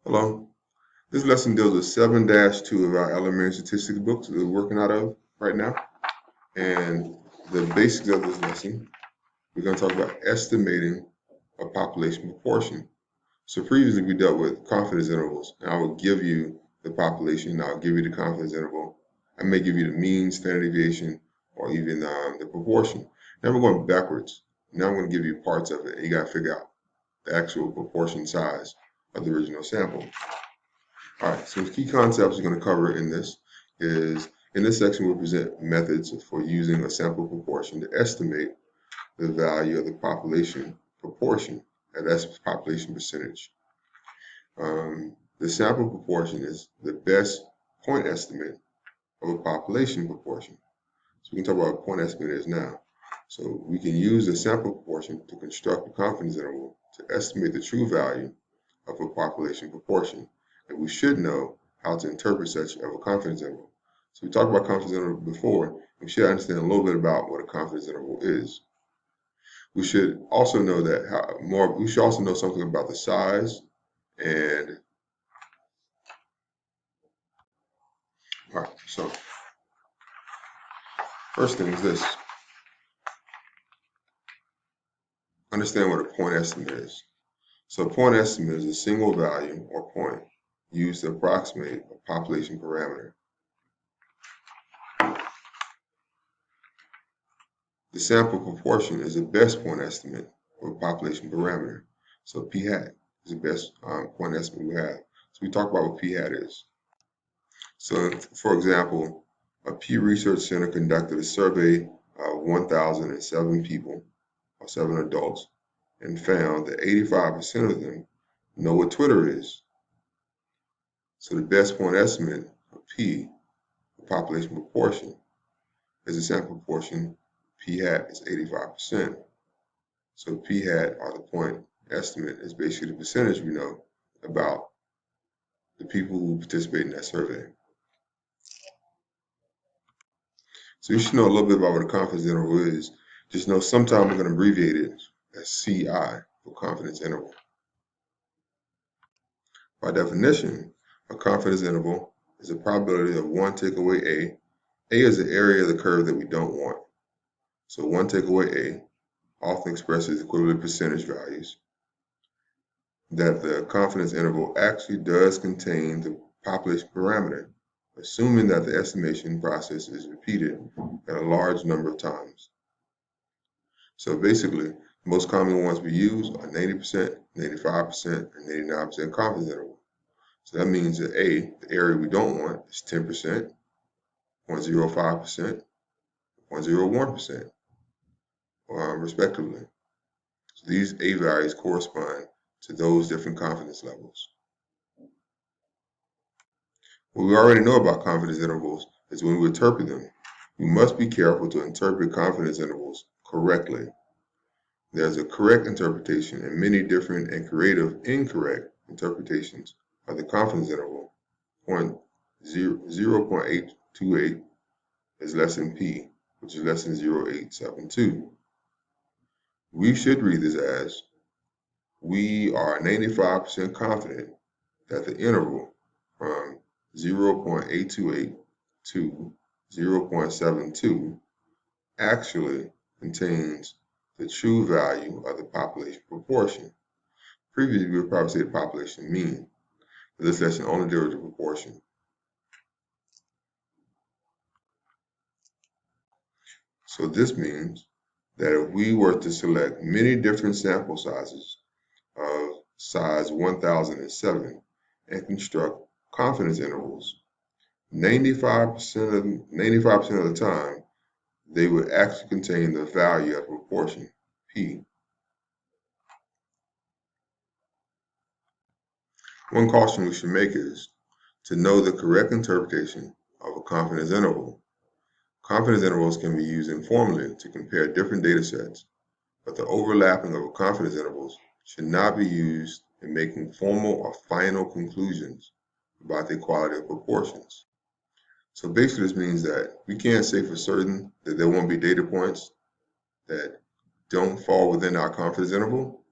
Hello. This lesson deals with 7-2 of our elementary statistics books that we're working out of right now. And the basics of this lesson, we're going to talk about estimating a population proportion. So previously we dealt with confidence intervals, and I will give you the population, and I'll give you the confidence interval. I may give you the mean, standard deviation, or even the proportion. Now we're going backwards. Now I'm going to give you parts of it, and you got to figure out the actual proportion size of the original sample. All right, so the key concepts we're going to cover in this is, in this section we'll present methods for using a sample proportion to estimate the value of the population proportion, and that's population percentage. The sample proportion is the best point estimate of a population proportion. So we can talk about what point estimate is now. So we can use the sample proportion to construct a confidence interval to estimate the true value of a population proportion. And we should know how to interpret such of a confidence interval. So we talked about confidence interval before. We should understand a little bit about what a confidence interval is. We should also know that we should also know something about the size and all right. So first thing is this: understand what a point estimate is. So a point estimate is a single value or point used to approximate a population parameter. The sample proportion is the best point estimate of a population parameter. So p hat is the best point estimate we have. So we talk about what p hat is. So for example, a Pew Research Center conducted a survey of 1,007 people, or 7 adults, and found that 85% of them know what Twitter is. So the best point estimate of P, the population proportion, is the sample proportion. P hat is 85%. So P hat, or the point estimate, is basically the percentage we know about the people who participate in that survey. So you should know a little bit about what a confidence interval is. Just know sometimes we're going to abbreviate it as CI for confidence interval. By definition, a confidence interval is a probability of one takeaway A. A is the area of the curve that we don't want. So one takeaway A, often expressed as equivalent percentage values, that the confidence interval actually does contain the population parameter, assuming that the estimation process is repeated at a large number of times. So basically, the most common ones we use are 90%, 95%, and 89% confidence interval. So that means that A, the area we don't want, is 10%, 0.05%, 0.01%, respectively. So these A values correspond to those different confidence levels. What we already know about confidence intervals is when we interpret them, we must be careful to interpret confidence intervals correctly. There's a correct interpretation and many different and creative incorrect interpretations of the confidence interval. 0.828 is less than P, which is less than 0.872. We should read this as, we are 95% confident that the interval from 0.828 to 0.72 actually contains the true value of the population proportion. Previously, we would probably say the population mean, but this lesson only deals with the proportion. So this means that if we were to select many different sample sizes of size 1007 and construct confidence intervals, 95% of the time, they would actually contain the value of proportion, P. One caution we should make is to know the correct interpretation of a confidence interval. Confidence intervals can be used informally to compare different data sets, but the overlapping of confidence intervals should not be used in making formal or final conclusions about the equality of proportions. So basically this means that we can't say for certain that there won't be data points that don't fall within our confidence interval,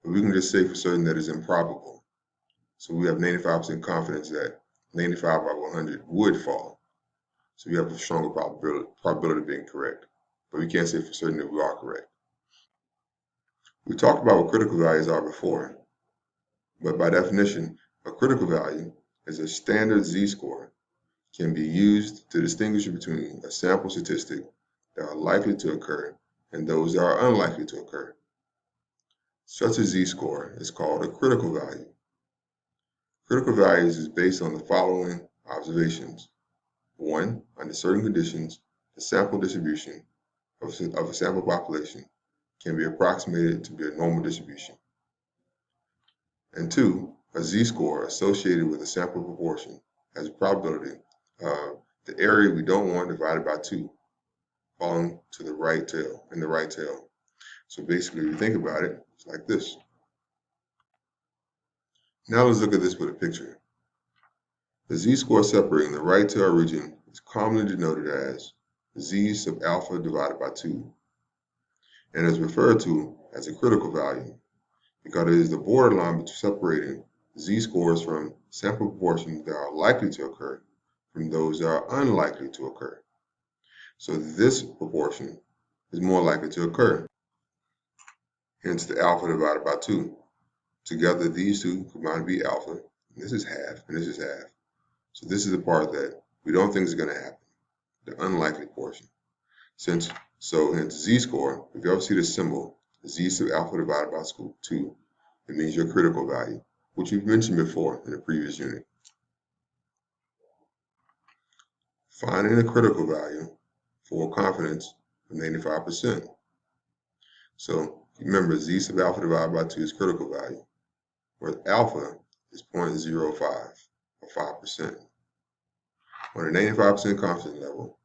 but we can just say for certain that it's improbable. So we have 95% confidence that 95 out of 100 would fall. So we have a stronger probability of being correct. But we can't say for certain that we are correct. We talked about what critical values are before, but by definition, a critical value is a standard z-score can be used to distinguish between a sample statistic that are likely to occur and those that are unlikely to occur. Such a z-score is called a critical value. Critical values is based on the following observations. 1. Under certain conditions, the sample distribution of a sample population can be approximated to be a normal distribution. And 2. A z-score associated with a sample proportion has a probability of the area we don't want divided by 2 falling to the right tail, in the right tail. So basically, if you think about it, it's like this. Now let's look at this with a picture. The z-score separating the right tail region is commonly denoted as z sub alpha divided by 2, and is referred to as a critical value because it is the borderline between separating z-scores from sample proportions that are likely to occur from those that are unlikely to occur. So this proportion is more likely to occur, hence the alpha divided by 2. Together, these two combine to be alpha, and this is half, and this is half. So this is the part that we don't think is going to happen, the unlikely portion. Hence z-score, if you ever see the symbol, z sub alpha divided by 2, it means your critical value, which we've mentioned before in the previous unit. Finding a critical value for confidence of 95%. So remember, z sub alpha divided by 2 is critical value, where alpha is 0.05 or 5%. On a 95% confidence level,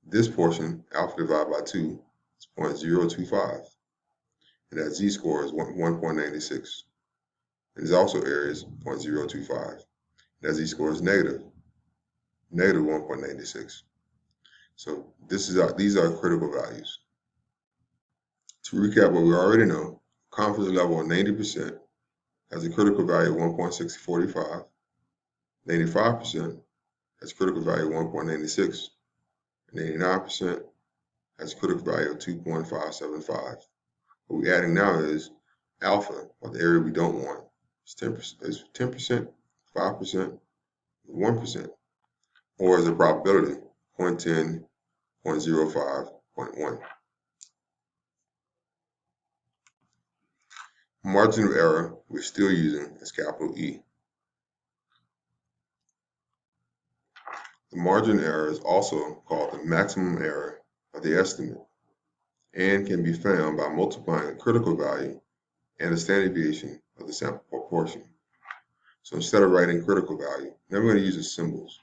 this portion, alpha divided by 2, is 0.025, and that z-score is 1.96. It is also areas 0.025. And that z-score is negative 1.96. So these are critical values. To recap what we already know, confidence level of 90% has a critical value of 1.645, 95% has a critical value of 1.96, and 89% has a critical value of 2.575. What we're adding now is alpha, or the area we don't want, is 10%, 5%, 1%, or as a probability, 0.10, 0.05, 0.1. Margin of error we're still using is capital E. The margin of error is also called the maximum error of the estimate and can be found by multiplying a critical value and the standard deviation of the sample proportion. So instead of writing critical value, now we're going to use the symbols.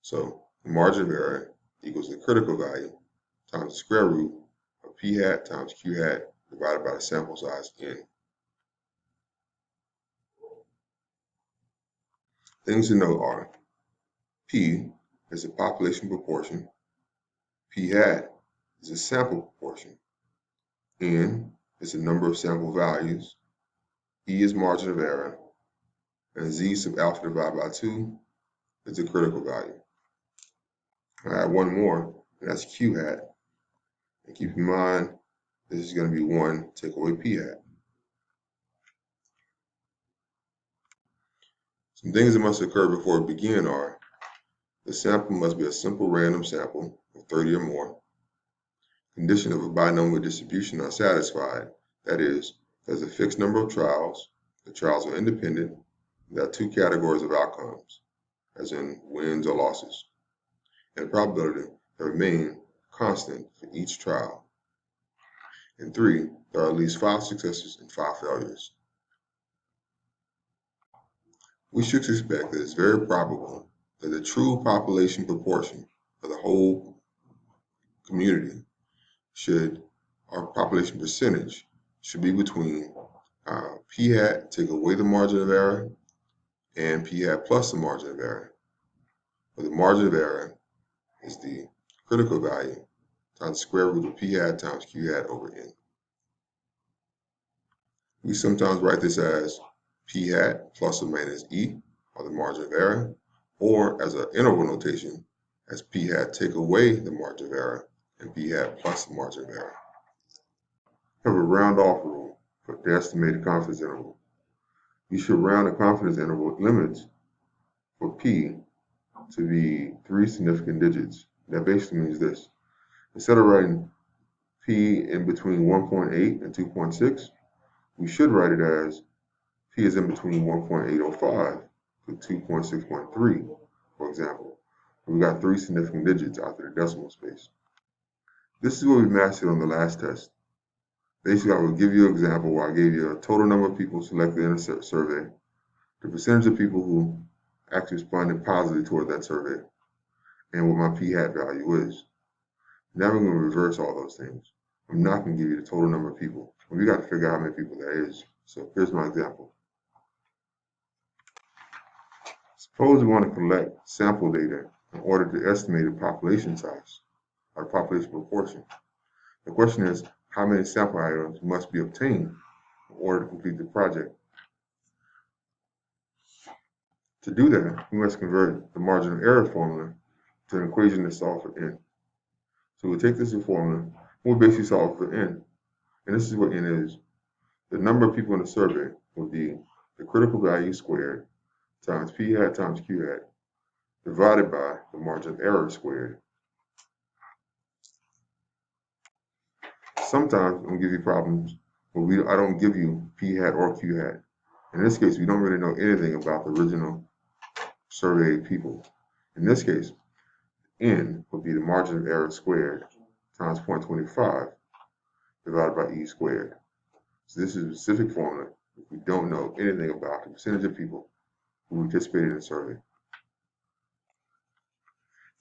So the margin of error equals the critical value times the square root of p hat times q hat divided by the sample size n. Things to note are P is the population proportion, P hat is the sample proportion, N is the number of sample values, E is margin of error, and Z sub alpha divided by 2 is the critical value. I add one more, and that's Q hat. And keep in mind, this is going to be 1, take away P hat. Some things that must occur before we begin are the sample must be a simple random sample of 30 or more. Condition of a binomial distribution are satisfied. That is, there's a fixed number of trials, the trials are independent, and there are 2 categories of outcomes, as in wins or losses, and a probability that remain constant for each trial. And 3, there are at least 5 successes and 5 failures. We should expect that it's very probable that the true population proportion of the whole community our population percentage should be between p hat, take away the margin of error, and p hat plus the margin of error. But the margin of error is the critical value times the square root of p hat times q hat over n. We sometimes write this as p hat plus or minus e, or the margin of error, or as an interval notation, as p hat take away the margin of error and p hat plus the margin of error. We have a round off rule for the estimated confidence interval. You should round the confidence interval limits for p to be 3 significant digits. That basically means this. Instead of writing p in between 1.8 and 2.6, we should write it as p is in between 1.805 to 2.613, for example. We got 3 significant digits after the decimal space. This is what we mastered on the last test. Basically, I will give you an example where I gave you a total number of people selected in a survey, the percentage of people who actually responded positively toward that survey, and what my p hat value is. Now we're going to reverse all those things. I'm not going to give you the total number of people. We got to figure out how many people that is. So here's my example. Suppose we want to collect sample data in order to estimate the population size, or population proportion. The question is, how many sample items must be obtained in order to complete the project? To do that, we must convert the margin of error formula to an equation to solve for n. So we'll take this formula, and we'll basically solve for n. And this is what n is. The number of people in the survey will be the critical value squared times p hat times q hat divided by the margin of error squared. Sometimes I'm going to give you problems where I don't give you p hat or q hat. In this case, we don't really know anything about the original surveyed people. In this case, n would be the margin of error squared times 0.25 divided by e squared. So this is a specific formula if we don't know anything about the percentage of people who participated in the survey.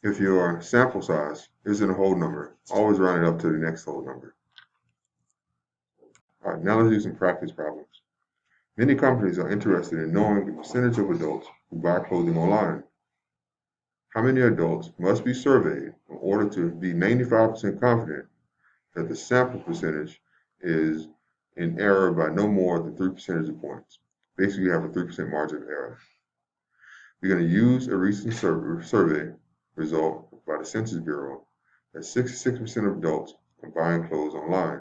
If your sample size isn't a whole number, always round it up to the next whole number. All right, now let's do some practice problems. Many companies are interested in knowing the percentage of adults who buy clothing online. How many adults must be surveyed in order to be 95% confident that the sample percentage is in error by no more than 3 percentage points? Basically, you have a 3% margin of error. We're going to use a recent survey result by the Census Bureau that 66% of adults are buying clothes online.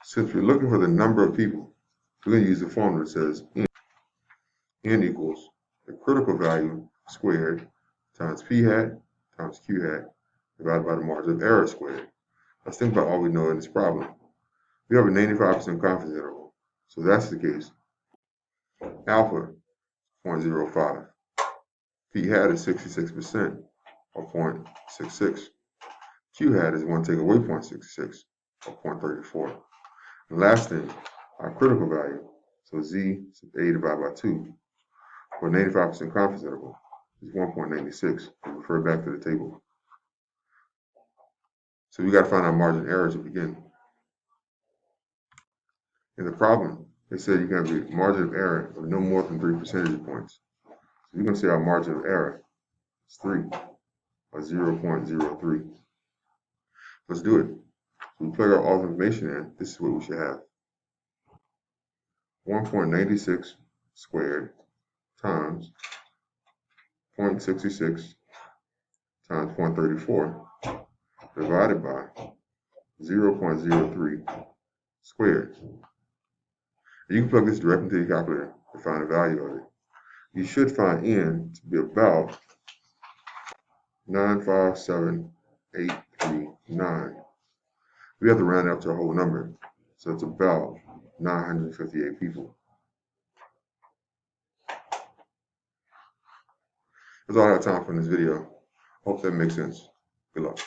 Since we're looking for the number of people, we're going to use the formula that says n equals the critical value squared times p hat times q hat divided by the margin of error squared. Let's think about all we know in this problem. We have a 95% confidence interval. So that's the case. Alpha 0.05. P hat is 66%, or 0.66. Q hat is 1 take away 0.66, or 0.34. And last thing, our critical value, so z is a divided by 2, for 95% confidence interval is 1.96. Refer back to the table. So we got to find our margin of error to begin. In the problem, they said you can have a margin of error of no more than 3 percentage points. So we're going to say our margin of error is 3, or 0.03. Let's do it. So we plug all the information in. This is what we should have. 1.96 squared times 0.66 times 0.34 divided by 0.03 squared. And you can plug this directly into your calculator to find the value of it. You should find n to be about 957,839. We have to round it up to a whole number, so it's about 958 people. That's all I have time for in this video. Hope that makes sense. Good luck.